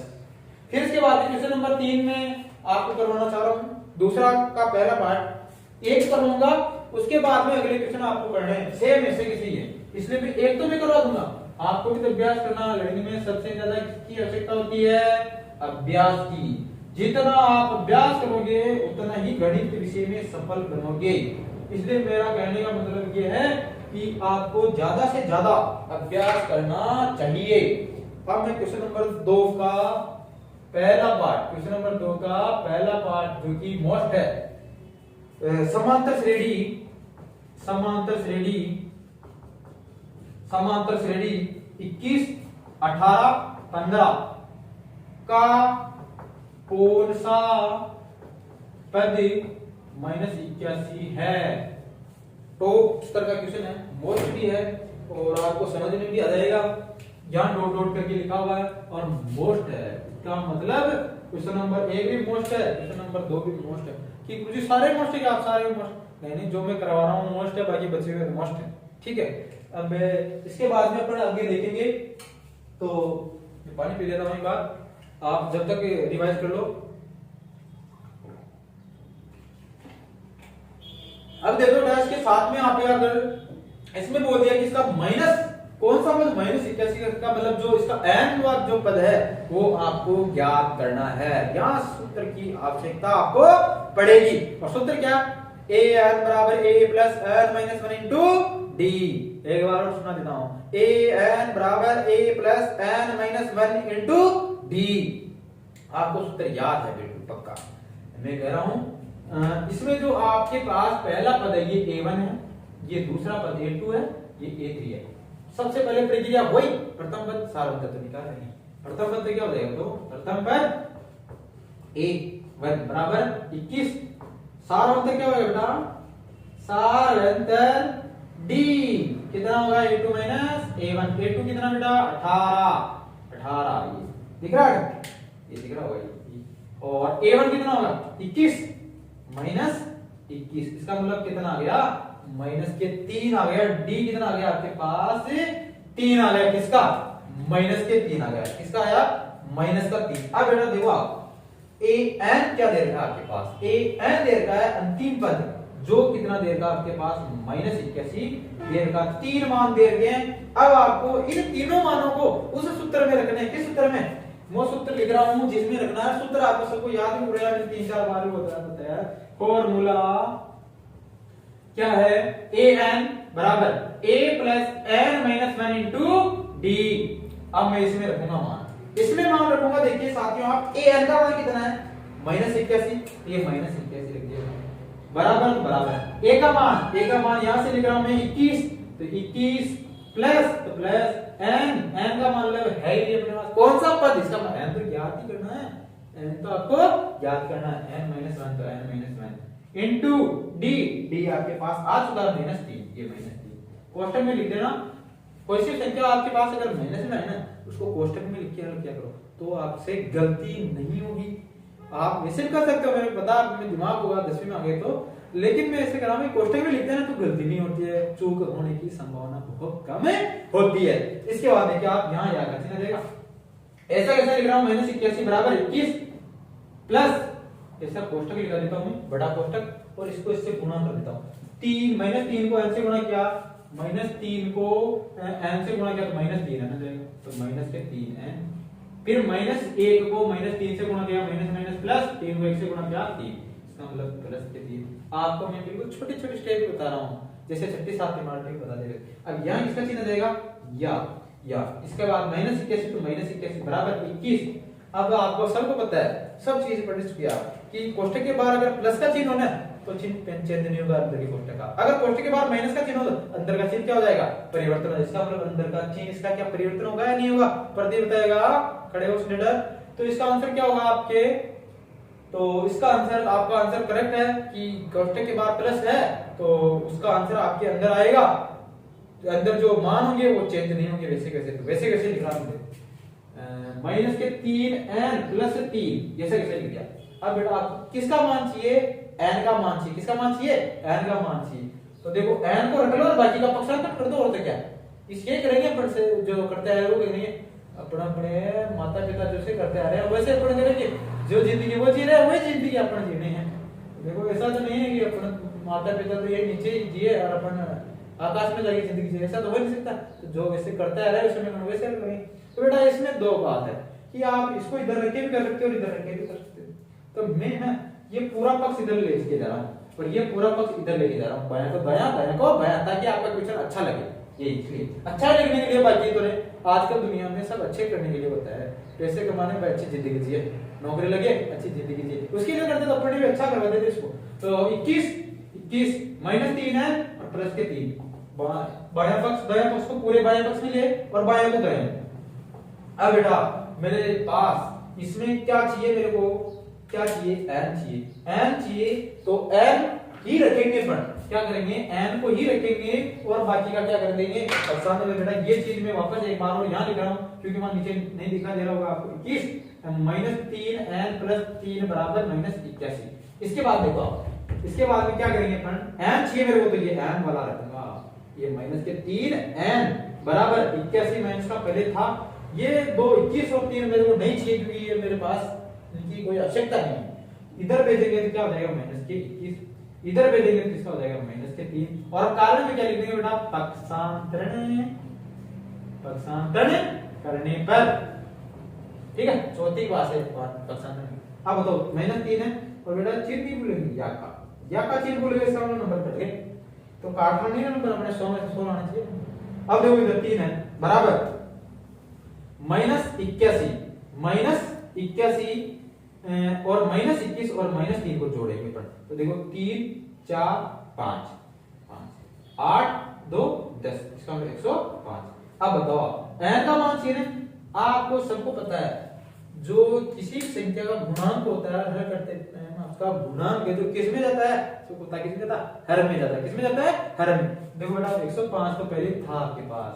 फिर इसके बाद क्वेश्चन नंबर 3 में आपको करवाना चाह रहा हूँ, दूसरा का पहला पार्ट एक करवाऊंगा, उसके बाद में अगले क्वेश्चन आपको करने हैं, सेम ऐसे किसी है, इसलिए भी एक तो मैं करवा दूंगा, आपको भी तो अभ्यास करना। लर्निंग में सबसे ज्यादा किसकी आवश्यकता होती है, अभ्यास की। जितना आप अभ्यास करोगे उतना ही गणित विषय में सफल बनोगे, इसलिए मेरा कहने का मतलब ये है कि आपको ज्यादा से ज्यादा अभ्यास करना चाहिए। अब मैं क्वेश्चन नंबर 2 का पहला पार्ट, क्वेश्चन नंबर 2 का पहला पार्ट जो कि मोस्ट है, समांतर श्रेणी 21, 18, 15 का कौन सा पद -81 है। तो इस तरह का क्वेश्चन है, मोस्ट भी है और आपको समझ में भी आ जाएगा, यहाँ डॉट डॉट करके लिखा हुआ है और मोस्ट है, इसका मतलब क्वेश्चन नंबर 1 भी मोस्ट है, क्वेश्चन नंबर 2 भी मोस्ट है। कि मुझे सारे मोस्ट है कि आप सारे मोस्ट नहीं, जो मैं करवा रहा हूँ मोस्ट है, बाकी बचे हुए मोस्ट है, ठीक है। अब इसके बाद में अपन आगे देखेंगे, तो पानी पी लेता हूँ एक बार, आप जब तक रिवाइज कर लो। अब देखो डैश के साथ में आप अगर इसमें बोल दिया कि इसका माइनस कौन सा पद -81 का मतलब जो इसका n वाला जो पद है वो आपको ज्ञात करना है। यहाँ सूत्र की आवश्यकता आपको पड़ेगी, और सूत्र क्या, an बराबर a plus n minus 1 into D. एक बार और सुना देता हूँ, an बराबर a plus n minus 1 into D. आपको सूत्र याद है बिल्कुल पक्का, मैं कह रहा हूँ। इसमें जो आपके पास पहला पद है ये a1 है, ये दूसरा पद a2 है, ये a3 है। सबसे पहले प्रक्रिया वही, प्रथम पद सारवंत तो निकाल रहे हैं, प्रथम पद क्या हो जाएगा, तो प्रथम पद a1 बराबर 21, सारवंत क्या होगा बेटा, सारवंतर d कितना होगा, a2 माइनस a1, a2 कितना बेटा 18, ये दिख रहा है, ये दिख रहा होगा ये, और a1 कितना होगा 21 माइनस 21, इसका मतलब कितना आ गया, माइनस के 3 आ गया। डी कितना आ गया आपके पास, 3 आ गया, किसका, माइनस के 3 आ गया, किसका आया, माइनस का 3। अब बेटा देखो आप ए एन क्या दे रखा है आपके पास, ए एन दे रखा है अंतिम पद, जो कितना दे रखा आपके पास -81 दे रखा, 3 मान दे रखे हैं। अब आपको इन तीनों मानों को उस सूत्र में रखना है, किस सूत्र में, मैं सूत्र लिख रहा हूं जिसमें रखना है। सूत्र आपको सबको याद भी रहा है, 3-4 बार होता है। फॉर्मूला क्या है, ए एन बराबर a plus n minus 1 into D. अब मैं इसमें रखूंगा मान, इसमें मान रखूंगा, देखिए साथियों आप ए एन का मान कितना है -81, ये -81 लिख दिया, बराबर तो बराबर ए का मान यहां से लिख रहा हूं मैं 21, तो 21 प्लस तो प्लस n का मान है ये अपने पास, कौन सा पद, इसका n तो ज्ञात ही करना है, n तो आपको ज्ञात करना है, n -1 तो n -1 इंटू डी आपके पास आ चुका है -3, ये -3 कोष्टक में लिख देना। कोई सी संख्या आपके पास अगर माइनस में है ना, उसको कोष्टक में लिख के हल किया करो, तो आपसे गलती नहीं होगी। आप वैसे भी कर सकते हो, मैंने पता में दिमाग होगा 10वीं में आ गए तो लेकिन मैं ऐसे कर रहा हूँ कोष्टक में लिखते हैं ना तो गलती नहीं होती है, चूक होने की संभावना बहुत कम होती है। इसके बाद देखिए आप यहाँ या का चिन्ह देगा, ऐसा कैसा लिख रहा हूँ -81 बराबर 21 प्लस ऐसा कोष्टक लिखा देता हूँ बड़ा कोष्टक और इसको इससे गुणा कर देता हूँ। 3 -3 को n से गुणा किया, -3 को n से गुणा किया तो -3 है ना जाएगा, तो -3n, फिर -1 को -3 से गुणा किया माइनस प्लस 3 को 1 से गुणा किया 3, इसका मतलब +3। आपको मैं बिल्कुल छोटे छोटे स्टेप बता रहा हूँ, जैसे 36 7 मार्क बता देगा। अब यहाँ किसका चिन्ह जाएगा या इसके बाद -81 तो -81 बराबर 21। अब आपको सबको पता है, सब चीज पढ़ चुके आप कि कोष्टक के बाहर अगर प्लस का चिन्ह हो ना तो चिन्ह चेंज नहीं होगा अंदर के कोष्टक का, अगर कोष्टक के बाहर माइनस का चिन्ह हो तो अंदर का चिन्ह क्या हो जाएगा परिवर्तन हो, इसका मतलब अंदर का चिन्ह इसका क्या परिवर्तन होगा या नहीं होगा, प्रदीप बताएगा, खड़े हो स्टूडेंट। तो इसका आंसर क्या होगा आपके, तो इसका आंसर आपका आंसर करेक्ट है कि कोष्टक के बाहर प्लस है तो उसका आंसर आपके अंदर आएगा, अंदर जो मान होंगे वो चेंज नहीं होंगे, वैसे कैसे, तो वैसे कैसे लिखा हमने -3n + 3 जैसे कैसे लिख दिया। अब बेटा आप किसका मान चाहिए, n का मान चाहिए, किसका मान चाहिए n का मान चाहिए, तो देखो n को रख लो और बाकी का पक्षांतर कर दो, और तो क्या इसके करेंगे अपन से जो करते हैं वो करेंगे, अपने अपने माता पिता जैसे करते आ रहे हैं वैसे अपन करेंगे, जो जिंदगी वो जी रहे हैं वही जिंदगी अपन जीने हैं। देखो ऐसा तो नहीं है कि अपन माता पिता तो ये नीचे जिए और अपन आकाश में जाके जिंदगी जिए, ऐसा तो हो नहीं सकता, तो जो वैसे करते आ रहे हैं उसमें वैसे करेंगे। तो बेटा इसमें दो बात है कि आप इसको इधर रख के भी कर सकते हो और इधर रख के भी कर सकते हो, तो मैं ना ये पूरा पक्ष इधर लेके जा रहा हूँ और ये पूरा पक्ष इधर लेके जा रहा हूँ, बायां को बायां बायां को बायां, ताकि आपका क्वेश्चन अच्छा लगे, ये इसलिए अच्छा लिखने के लिए, बाकी तो नहीं, आजकल दुनिया में सब अच्छे करने के लिए होता है, पैसे कमाने में अच्छी जिंदगी जिए, नौकरी लगे अच्छी जिंदगी जिए, उसके लिए करते तो अपने भी अच्छा करवा देते इसको। तो 21 -3 है और प्लस के 3, बायां पक्ष को पूरे बायां पक्ष में ले और बायां को दाएं। अब बेटा मेरे पास इसमें क्या चाहिए, मेरे को क्या चाहिए n चाहिए, तो n ही रखेंगे, पर क्या करेंगे n को ही रखेंगे और बाकी का क्या कर देंगे पक्षांतर में। बेटा ये चीज मैं वापस एक बार और यहाँ लिख रहा हूँ क्योंकि वहां नीचे नहीं दिखा दे रहा होगा आपको, 21 -3n + 3 बराबर -81। इसके बाद देखो आप, इसके बाद में क्या करेंगे अपन, n चाहिए मेरे को तो ये n वाला रखूंगा, ये -3n बराबर 81 माइनस का पहले था, ये दो 21 और 3 मेरे को नहीं चाहिए क्योंकि ये मेरे पास इनकी कोई आवश्यकता नहीं है। इधर भेजेंगे तो क्या हो जाएगा -21, इधर भेजेंगे तो किसका हो जाएगा -3, और कारण में क्या लिख देंगे बेटा पक्षांतरण करने पर, ठीक है, चौथी बात है पक्षांतरण। अब बताओ -3 है और बेटा चिन्ह नहीं भूलेंगे, या का चिन्ह भूल गए, सामने नंबर कट गए तो काटना नहीं है नंबर, अपने 100 में से 100 आना चाहिए। अब देखो इधर 3 है बराबर -81 और -21 और -3 को जोड़ेंगे पर, तो देखो 3 4 5 8 2 10, इसका मतलब 105। अब बताओ n का मान चाहिए, आपको सबको पता है जो किसी संख्या का गुणांक होता है हर करते हैं उसका गुणांक है तो किस में जाता है, तो कुत्ता किस में जाता है, हर में जाता है, किस में जाता है, हर में। देखो बेटा 105 तो पहले था आपके पास,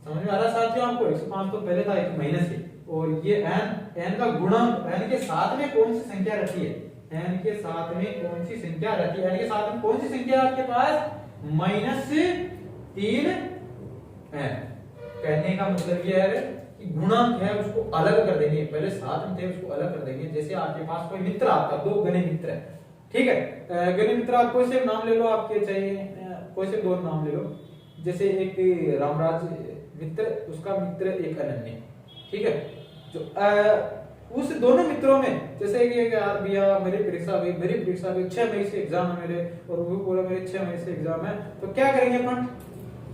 समझ में आ रहा साथियों आपको, 105 तो पहले था एक माइनस के, और ये n का गुणांक n के साथ में कौन सी संख्या रहती है, n के साथ में कौन सी संख्या रहती है, n के साथ में कौन सी संख्या है आपके पास -3 n। कहने का मतलब ये है कि गुणांक है उसको अलग कर देंगे, पहले साथ में थे उसको अलग कर देंगे। जैसे आपके पास कोई मित्र आपका, दो गणे मित्र है, ठीक है, गणे मित्र आप कोई से नाम ले लो, आपके चाहिए कोई से दो नाम ले लो, जैसे एक रामराज मित्र, उसका मित्र एक अनन्य, ठीक है, जो उस दोनों मित्रों में जैसे कि यार भैया मेरी परीक्षा भी 6 मई से एग्जाम है मेरे, और वो बोला मेरे 6 मई से एग्जाम है, तो क्या करेंगे अपन,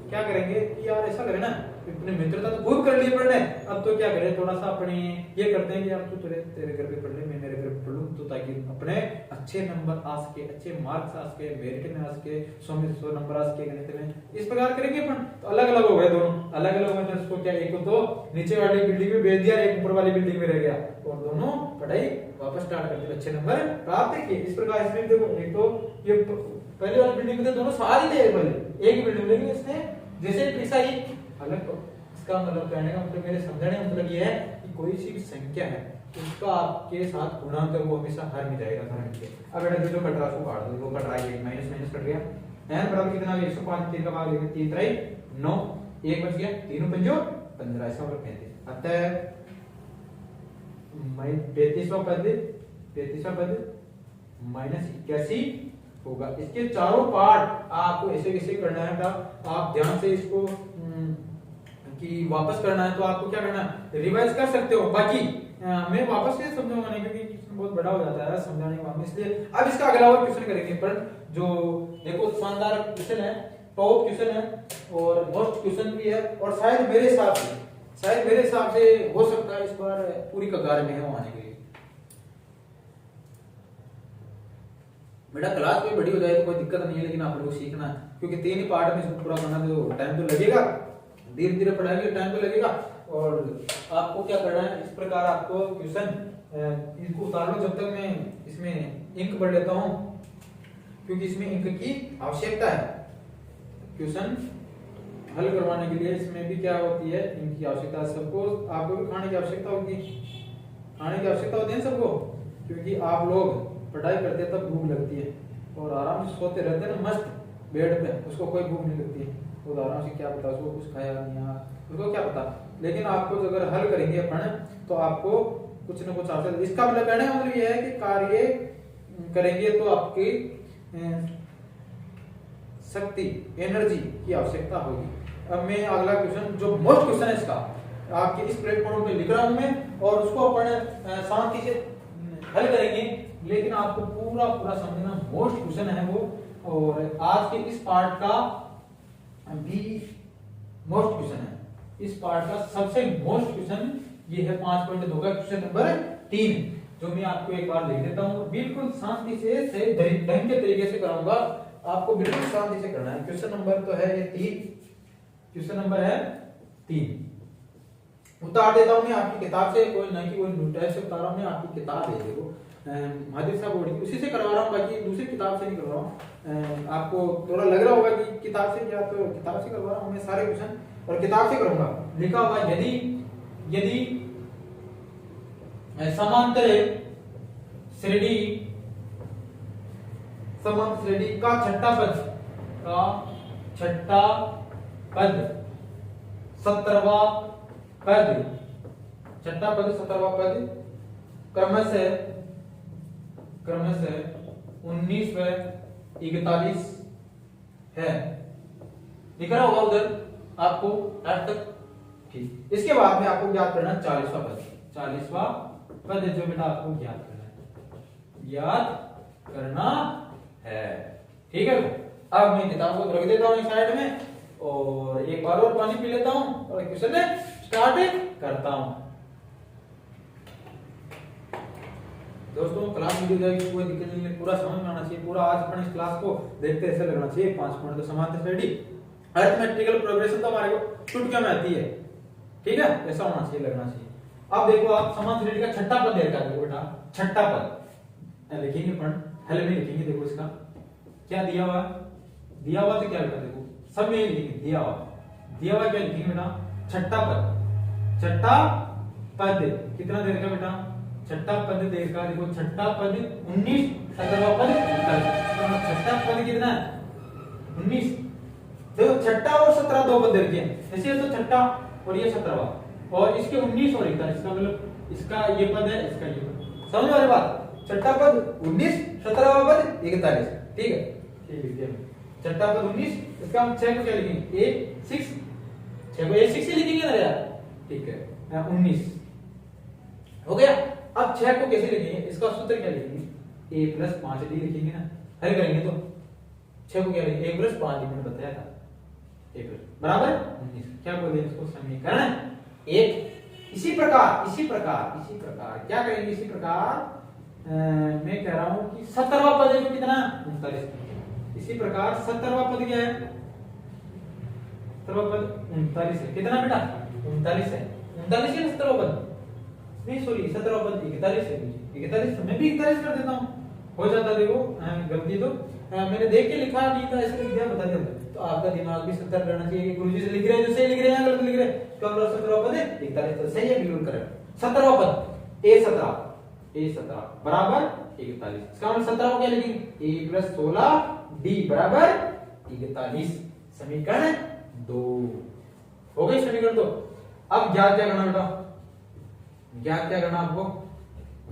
क्या करेंगे कि यार ऐसा करें ना, अपने मित्रता तो खूब कर लिए पढ़ने, अब तो क्या करें थोड़ा सा अपने ये करते हैं कि यार तू तेरे घर पे पढ़ ले, मैं मेरे घर पे पढ़ूं, तो ताकि अपने अच्छे नंबर आ सके, अच्छे मार्क्स आ सके, मेरिट में आ सके, 100 में 100 नंबर आ सके गणित में, इस प्रकार करेंगे अपन। तो अलग अलग हो गए दोनों, अलग अलग हो गए, उसको क्या एक को तो नीचे वाली बिल्डिंग में भेज दिया, एक ऊपर वाली बिल्डिंग में रह गया, और दोनों पढ़ाई वापस स्टार्ट कर दी, अच्छे नंबर प्राप्त किए। इस प्रकार इसमें देखो एक तो ये पहले वाली बिल्डिंग में दोनों साथ ही थे, पहले एक बिल्डिंग, लेकिन इसने जैसे परीक्षा ही अलग। इसका मतलब कहने का मतलब मेरे समझने का मतलब ये है कि कोई सी भी संख्या है उसका आपके साथ गुणांक है वो हमेशा हर में जाएगा, हर में जाएगा। अब बेटा जो कट रहा है उसको काट दो, वो कट रहा है माइनस माइनस कट गया, n बराबर कितना आ गया 105, 3 का भाग लेंगे 3 3 9, 1 बच गया, 3 पंजो 15, इसका मतलब 35। अतः 35वां पद -81 होगा। इसके चारों पार्ट आपको ऐसे कैसे करना है बेटा, आप ध्यान से इसको कि वापस करना है तो आपको क्या करना है, रिवाइज कर सकते हो। बाकी मैं वापस से समझाऊंगा नहीं क्योंकि क्वेश्चन बहुत बड़ा हो जाता है समझाने का, इसलिए अब इसका अगला और क्वेश्चन करेंगे। पर जो देखो शानदार क्वेश्चन है, टॉप क्वेश्चन है और मोस्ट क्वेश्चन भी है, और शायद मेरे हिसाब से हो सकता है इस बार पूरी कगार में है वो आने के लिए। बेटा क्लास में बड़ी हो जाए तो कोई दिक्कत नहीं है, लेकिन आप लोगों को सीखना है क्योंकि 3 ही पार्ट में इसको पूरा करना, तो टाइम तो लगेगा, धीरे धीरे पढ़ाएंगे टाइम तो लगेगा। और आपको क्या करना है, इस प्रकार आपको क्वेश्चन इसको उतार लो जब तक मैं इसमें इंक भर लेता हूं, क्योंकि इसमें इंक की आवश्यकता है। क्वेश्चन हल करवाने के लिए इसमें भी क्या होती है, इंक की आवश्यकता। सबको आपको भी खाने की आवश्यकता होगी, खाने की आवश्यकता होती है सबको, क्योंकि आप लोग पढ़ाई करते हैं तब भूख लगती है, और आराम से सोते रहते हैं ना मस्त बेड पे, उसको कोई भूख नहीं लगती है, वो आराम से क्या पता उसको कुछ खाया नहीं आया, उसको क्या पता। लेकिन आपको अगर हल करेंगे अपन तो आपको कुछ ना कुछ आवश्यक, इसका मतलब कहने का मतलब यह है कि कार्य करेंगे तो आपकी शक्ति एनर्जी की आवश्यकता होगी। अब मैं अगला क्वेश्चन जो मोस्ट क्वेश्चन है इसका आपके इस प्लेटफॉर्म पे लिख रहा हूं मैं, और उसको अपन शांति से हल करेंगे, लेकिन आपको पूरा पूरा समझना मोस्ट क्वेश्चन है वो। और आज के इस पार्ट का भी मोस्ट क्वेश्चन है, इस पार्ट का सबसे मोस्ट क्वेश्चन ये है 5.2 का क्वेश्चन नंबर 3, जो मैं आपको एक बार लिख देता हूं, बिल्कुल शांति से ढंग के तरीके से कराऊंगा, आपको बिल्कुल शांति से करना है। क्वेश्चन नंबर तो है ये 3, क्वेश्चन नंबर है 3। उतार देता हूं मैं आपकी किताब से, कोई नहीं कि कोई नोट से उतार रहा हूं मैं, आपकी किताब है देखो महादेव साहब बोर्ड की, उसी से करवा रहा हूँ, बाकी दूसरी किताब से नहीं करवा रहा हूँ। आपको थोड़ा लग रहा होगा कि किताब से क्या, तो किताब से करवा रहा हूँ मैं सारे क्वेश्चन, और किताब से करूंगा। लिखा हुआ यदि समांतर श्रेणी का छठा पद 17वां पद क्रमशः 19 व 41 है, लिख रहा होगा उधर आपको आज तक, ठीक। इसके बाद में आपको ज्ञात करना 40वां पद जो बेटा आपको ज्ञात करना है, ठीक है। अब मैं किताब को रख देता हूँ साइड में, और एक बार और पानी पी लेता हूँ और क्वेश्चन स्टार्ट करता हूँ। दोस्तों क्लास वीडियो जाएगी, कोई दिक्कत नहीं है, पूरा समझ में आना चाहिए, पूरा आज अपन इस क्लास को देखते ऐसे लगना चाहिए 5 पॉइंट तो समांतर श्रेणी अरिथमेटिकल प्रोग्रेशन तो हमारे को चुटकियों में आती है, ठीक है, ऐसा होना चाहिए, लगना चाहिए। अब देखो आप समांतर श्रेणी का छठा पद दे रखा है बेटा, छठा पद लिखेंगे अपन, हल में लिखेंगे। देखो इसका क्या दिया हुआ तो क्या बेटा, देखो सब में लिखेंगे दिया हुआ क्या लिखेंगे बेटा, छठा पद कितना दे रखा बेटा, छठा पद दे रखा, देखो छठा पद 19, 17वां पद 39, छठा पद कितना है 19, देखो छठा और 17 दो पद दे रखे हैं, ऐसे तो छठा और ये 17वां, और इसके 19 और 41, इसका मतलब इसका ये पद है, इसका ये पद, समझ वाली बात, छठा पद 19, 17वां पद 41, ठीक है, ठीक है। छठा पद 19, इसका हम 6 को क्या लिखेंगे, A6, 6 को A6 से लिखेंगे ना यार, ठीक है, 19 हो गया। अब 6 को कैसे लिखेंगे, इसका सूत्र क्या लिखेंगे, A+5D लिखेंगे ना, हल करेंगे तो 6 को क्या लिखेंगे, A+5D मैंने बताया था, A बराबर 19, क्या बोलते हैं इसको, समीकरण 1। इसी प्रकार क्या करेंगे, इसी प्रकार मैं कह रहा हूं कि 17वां पद है कितना 39, इसी प्रकार 17वां पद क्या है, 17वां पद 39 है, कितना बेटा 39 है, 39 है 17वां पद, नहीं सॉरी 17वां पद 41 है, 41 तो मैं भी 41 कर देता हूं, हो जाता, देखो गलती तो मैंने देख के लिखा नहीं था, ऐसे लिख दिया, बता दिया, तो आपका दिमाग भी सतर्क रहना चाहिए कि गुरुजी से लिख रहे हैं जो सही लिख रहे हैं गलत लिख रहे हैं, तो अगर 17वां पद है 41 तो सही है, बिल्कुल करेक्ट। 17वां पद A17 बराबर 41। इसका मतलब 17 को क्या लिखेंगे A प्लस 16 D बराबर 41। समीकरण 2 हो गई। समीकरण 2। अब ज्ञात क्या करना बेटा, ज्ञात क्या करना आपको,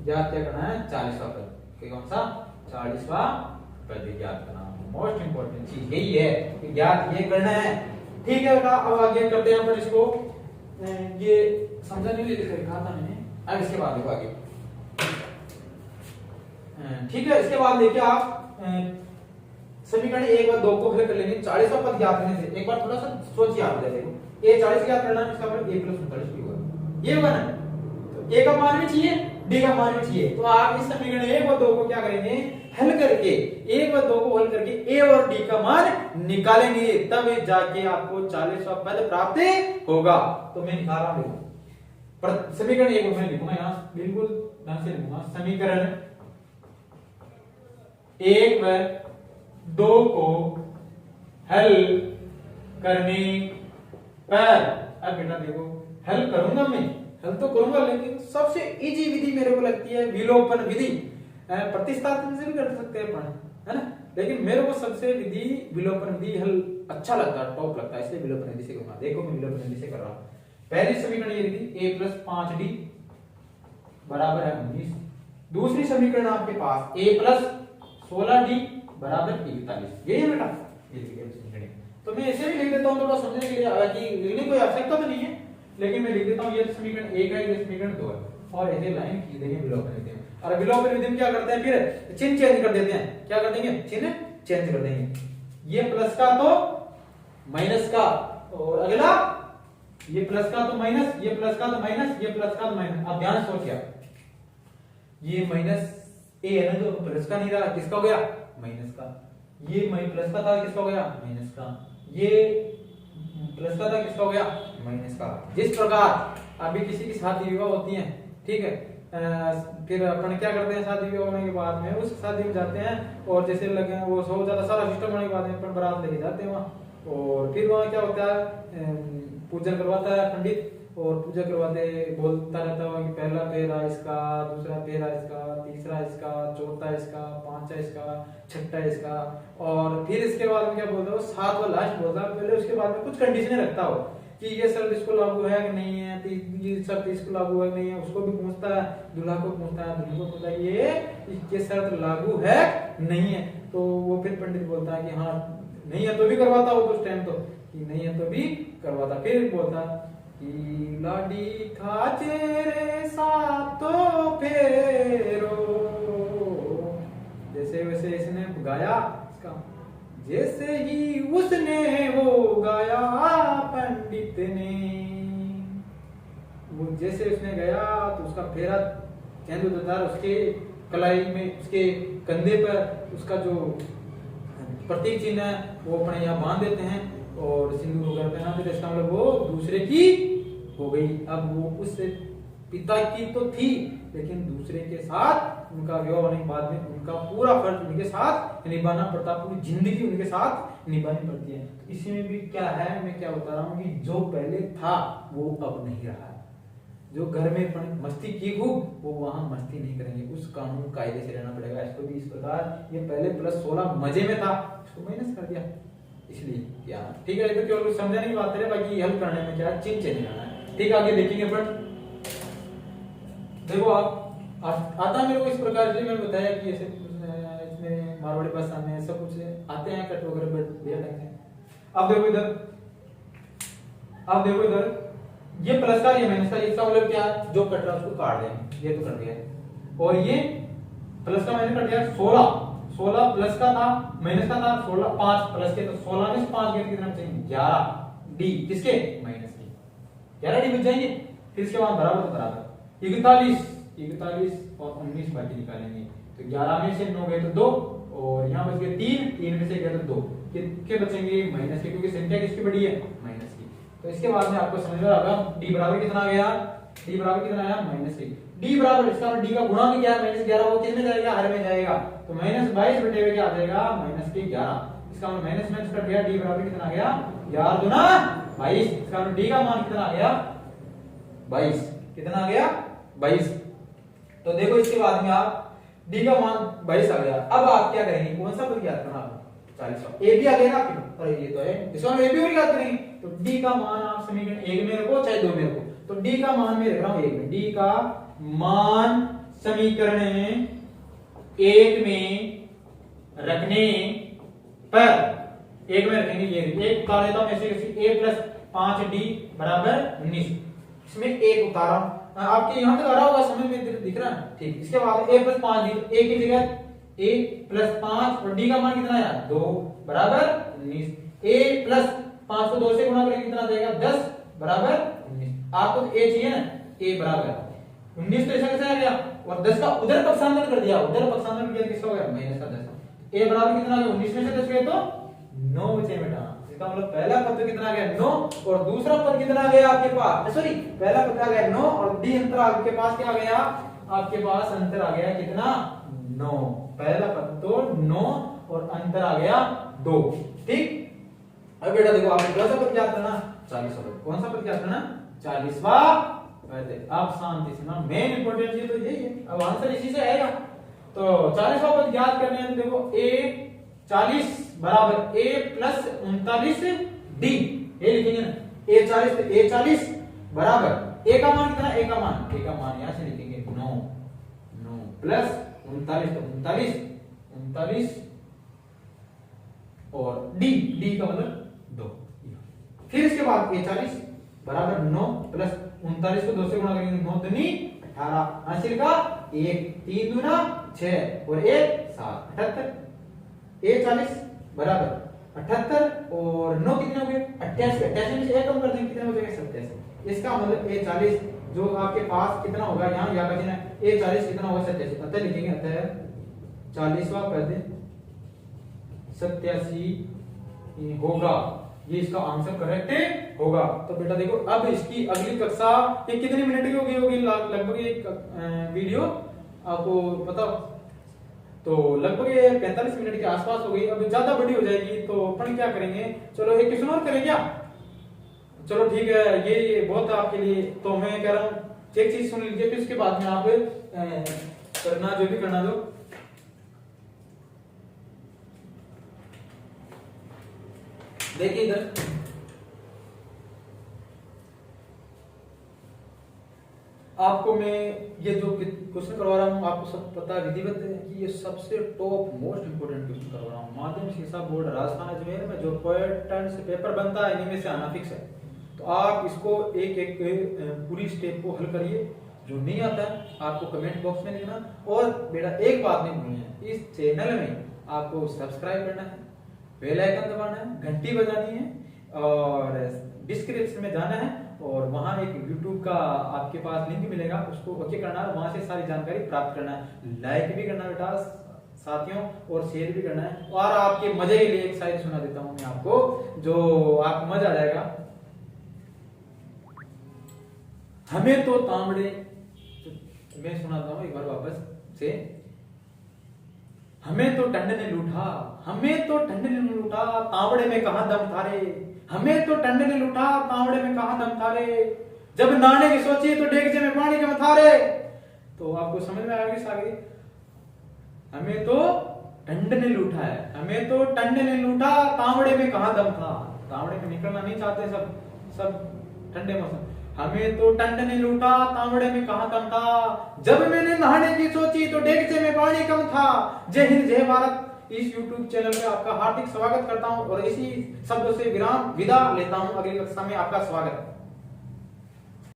ज्ञात क्या करना है 40वां पद। कौन सा 40वां पद ज्ञात करना। मोस्ट इंपोर्टेंट चीज यही है कि ज्ञात ये करना है। ठीक है बेटा, अब आगे करते हैं पर इसको, ये समझा नहीं लिखा था मैंने। अब इसके बाद देखो आगे, ठीक है। इसके बाद देखिए आप समीकरण 1 व 2 को हल कर लेंगे। 40वां पद ज्ञात करने से एक बार थोड़ा सा सोचिए आप। देखो a 40 ज्ञात करना है, इसका मतलब a प्लस 39 भी होगा। ये होगा ना, तो a का मान भी चाहिए, d का मान भी चाहिए। तो आप इस समीकरण 1 व 2 को क्या करेंगे, हल करके 1 व 2 को हल करके a और d का मान निकालेंगे, तब जाके आपको 40वां पद प्राप्त होगा। तो मैं निकाल रहा हूं, पर समीकरण 1 को मैं लिखूंगा यहां बिल्कुल ढंग से लिखूंगा। समीकरण 1 व 2 को हल करने पर, अब बेटा देखो हल करूंगा मैं, हल तो करूंगा, लेकिन सबसे इजी विधि मेरे को लगती है विलोपन विधि। प्रतिस्थापन से भी कर सकते हैं अपन, है ना, लेकिन मेरे को सबसे विधि विलोपन विधि हल अच्छा लगता है, टॉप लगता है, इसलिए विलोपन विधि से करूंगा। देखो मैं विलोपन विधि से कर रहा हूं। पहली समीकरण ये थी a प्लस 5d बराबर है 19। दूसरी समीकरण आपके पास a प्लस 16d बराबर 41। यही है बेटा, ये समीकरण। तो मैं ऐसे भी लिख देता हूं थोड़ा समझने के लिए, हालांकि लिखने की कोई आवश्यकता तो नहीं है, लेकिन मैं लिख देता हूं। ये समीकरण 1 है, ये समीकरण 2 है, और ऐसे लाइन खींच देंगे विलोपन विधि में। और विलोपन विधि में क्या करते हैं, फिर चिन्ह चेंज कर देते हैं। क्या कर देंगे, चिन्ह चेंज कर देंगे। ये प्लस का तो माइनस का, और अगला ये प्लस का तो माइनस, ये प्लस का तो माइनस, ये प्लस का तो माइनस। अब ध्यान सोचिए, ये माइनस ए है ना, जो प्लस का नहीं रहा, किसका हो गया, माइनस का। ये प्लस का था, किसका हो गया, माइनस का। ये प्लस का था, किसका हो गया, माइनस का। जिस प्रकार अभी किसी की शादी विवाह होती है, ठीक है, फिर अपन क्या करते हैं, शादी विवाह होने के बाद में उस शादी में जाते हैं, और जैसे लगे वो हो जाता सारा सिस्टम होने के बाद में अपन बारात लेके जाते हैं वहाँ, और फिर वहाँ क्या होता है, पूजन करवाता है पंडित, और पूजा करवाते बोलता रहता है कि पहला फेरा इसका, दूसरा फेरा इसका, तीसरा इसका, चौथा इसका, पांचवा इसका, छठा इसका, और फिर इसके बाद में क्या बोलता है, सातवां लास्ट बोलता है पहले। उसके बाद में कुछ कंडीशनें रखता हो कि ये शर्त इसको लागू है कि नहीं है, ये शर्त इसको लागू है कि नहीं है, उसको भी पूछता है, दूल्हा को पूछता है, दूल्हे को पूछता है ये शर्त लागू है नहीं है। तो वो फिर पंडित बोलता है कि हाँ नहीं है तो भी करवाता हो, तो उस टाइम तो कि नहीं है तो भी करवाता। फिर बोलता कि लाडी खाचे रे सातो फेरो, जैसे वैसे इसने गाया इसका, जैसे ही उसने वो गाया पंडित ने, वो जैसे उसने गया तो उसका फेरा केंद्रदार उसके कलाई में, उसके कंधे पर उसका जो प्रतीक चिन्ह है वो अपने यहाँ बांध देते हैं, और सिंदूर वगैरह पहना देते हैं। इसका मतलब वो दूसरे की हो गई। अब वो उस पिता की तो थी, लेकिन दूसरे के साथ उनका विवाह होने के बाद में उनका पूरा फर्ज उनके साथ निभाना पड़ता, पूरी जिंदगी उनके साथ निभानी पड़ती है। तो इसमें भी क्या है, मैं क्या बता रहा हूँ कि जो पहले था वो अब नहीं रहा। जो घर में मस्ती की खूब, वो वहां मस्ती नहीं करेंगे, उस कानून कायदे से रहना पड़ेगा। इसको भी इस प्रकार, ये पहले प्लस 16 मजे में था, इसको माइनस कर दिया, इसलिए क्या, ठीक है। तो केवल समझने की बात है, बाकी हल करने में क्या चिन्ह चेंज करना है, ठीक है। आगे देखेंगे अपन, देखो आप आता मेरे को इस प्रकार से मैंने बताया कि ऐसे इसमें मारवाड़ी भाषा में सब कुछ आते हैं कट वगैरह बढ़िया ढंग से। अब देखो इधर, अब देखो इधर, ये प्लस का ये माइनस का, इसका मतलब क्या, जो कट रहा है उसको काट दें, ये तो कट गया, और ये प्लस का माइनस कट गया। 16 प्लस का था, माइनस का था, 16 5 प्लस के, तो 16 में से 5 गए कितना बचेंगे, 11 डी, किसके, माइनस के, 11 डी बच जाएंगे। फिर इसके बाद बराबर बराबर 41 और 19 बाकी निकालेंगे, तो 11 में से 9 गए तो 2, और यहाँ बच गए 3 में से गए तो 2, कितने बचेंगे, माइनस के, क्योंकि संख्या किसकी बड़ी है, माइनस की। तो इसके बाद में आपको समझ में आ गया डी बराबर कितना आ गया, डी बराबर कितना आया, माइनस 1। डी बराबर, इसका डी का गुणा भी क्या है, -11, वो किस में जाएगा, हर में जाएगा, तो -22 बटे हुए क्या आ जाएगा, -11। इसका मतलब माइनस माइनस कट गया, डी बराबर कितना आ गया, 11 दूना 22। इसका मतलब डी का मान कितना आ गया, 22, कितना आ गया, 22। तो देखो इसके बाद में आप डी का मान 22 आ गया। अब आप क्या करेंगे, कौन सा पद ज्ञात करना आपको, 40 ए भी आ गया ना आपके पास, और ये तो है, इसको हम ए भी और ज्ञात करेंगे। तो डी का मान आप समीकरण 1 में रखो चाहे 2 में रखो, तो डी का मान में रख रहा हूं 1 में। डी का मान समीकरण 1 में रखने पर, 1 में रखेंगे, ये एक उतार देता हूं ऐसे, a प्लस 5d बराबर 19, इसमें 1 उतारा, आपके यहां तक आ रहा होगा, समझ में दिख रहा है, ठीक। इसके बाद a प्लस 5d, a की जगह a प्लस 5 और d का मान कितना आया 2 बराबर 19, a प्लस 5 को 2 से गुणा करेंगे कितना देगा 10 बराबर 19। आपको तो a चाहिए ना, a बराबर 19, तो ऐसा कैसे आ गया, और 10 का उधर पक्षांतर कर दिया, उधर पक्षांतर किया किसका हो गया माइनस का 10, a बराबर कितना आ गया 19 में से 10 गए तो 9 बचे बेटा। इसका मतलब पहला पद कितना आ गया 9, और दूसरा पद कितना आ गया आपके पास, सॉरी पहला पद आ गया 9 और डी अंतर आपके पास क्या आ गया, आपके पास अंतर आ गया कितना 9, पहला पद तो 9 और अंतर आ गया 2, ठीक। अब बेटा देखो आपने कौन सा पद ज्ञात करना, 40वां पद, कौन सा पद ज्ञात करना 40वां पद। अब शांति से ना, मेन इंपॉर्टेंट चीज तो यही है, अब आंसर इसी से आएगा। तो 40वां पद ज्ञात करने हैं, तो देखो a 40 बराबर a प्लस 39 d, ये लिखेंगे ना, a 40 तो a 40 बराबर a का मान कितना, a का मान यहां से लिखेंगे 9 प्लस 39 तो 39 और d का मतलब 2। फिर इसके बाद a 40 बराबर 9 प्लस 39 को 2 से गुणा करेंगे, 9 दूनी 18, हासिल का 1, 3 दूना 6 और 1 7, 78, a 40 बराबर 78 और 9 कितने हो गए 88, 88 में से 1 कम कर देंगे कितने हो जाएंगे 87। इसका मतलब a 40 जो आपके पास कितना होगा, यहाँ या का चिन्ह a 40 कितना होगा 87, अतः लिखेंगे अतः 40वां पद 87 होगा, ये इसका आंसर करेक्ट होगा। तो बेटा देखो अब इसकी अगली कक्षा ये कितने मिनट की होगी लगभग एक वीडियो आपको पता, तो लगभग ये 45 मिनट के आसपास हो गई। अब ज्यादा बड़ी हो जाएगी तो अपन क्या करेंगे, चलो एक क्वेश्चन और करें क्या, चलो ठीक है, ये बहुत आपके लिए, तो मैं कह रहा हूँ एक चीज सुन लीजिए, फिर उसके बाद में आप करना जो भी करना दो। देखिए इधर आपको मैं ये जो क्वेश्चन करवा रहा हूँ, आपको सब पता विधिवत है कि ये सबसे टॉप मोस्ट इंपोर्टेंट क्वेश्चन करवा रहा हूँ। माध्यमिक शिक्षा बोर्ड राजस्थान अजमेर में जो पैटर्न से पेपर बनता है इनमें से आना फिक्स है, तो आप इसको एक एक पूरी स्टेप को हल करिए। जो नहीं आता है आपको कमेंट बॉक्स में लिखना, और बेटा एक बात नहीं भूलनी है, इस चैनल में आपको सब्सक्राइब करना है, बेल आइकन दबाना है, घंटी बजानी है, और डिस्क्रिप्शन में जाना है और वहां एक YouTube का आपके पास लिंक मिलेगा, उसको ओके करना है, वहां से सारी जानकारी प्राप्त करना है। लाइक भी करना बेटा साथियों, और शेयर भी करना है। और आपके मजे के लिए एक शायरी सुना देता हूं मैं आपको, जो आप मजा आ जाएगा। हमें तो तांबड़े, मैं सुनाता हूं एक बार वापस से। हमें तो ठंड ने लूटा, हमें तो ठंड ने लूटा, तांबड़े में कहां दम थारे, हमें तो ठंड ने लूटा, तांबड़े में कहां दम थारे, जब नहाने की सोची तो डेगचे में पानी के मथारे। तो आपको समझ में आएगी सारी। हमें तो ठंड ने लूटा है, हमें तो ठंड ने लूटा, तांबड़े में कहां दम था, तांबड़े में निकलना नहीं चाहते सब ठंडे मौसम। हमें तो ठंड ने लूटा, तांबड़े में कहां दम था, जब मैंने नहाने की सोची तो डेगचे में पानी कम था। जय हिंद जय भारत। इस YouTube चैनल में आपका हार्दिक स्वागत करता हूं, और इसी शब्दों से विराम विदा लेता हूं। अगली कक्षा में आपका स्वागत है।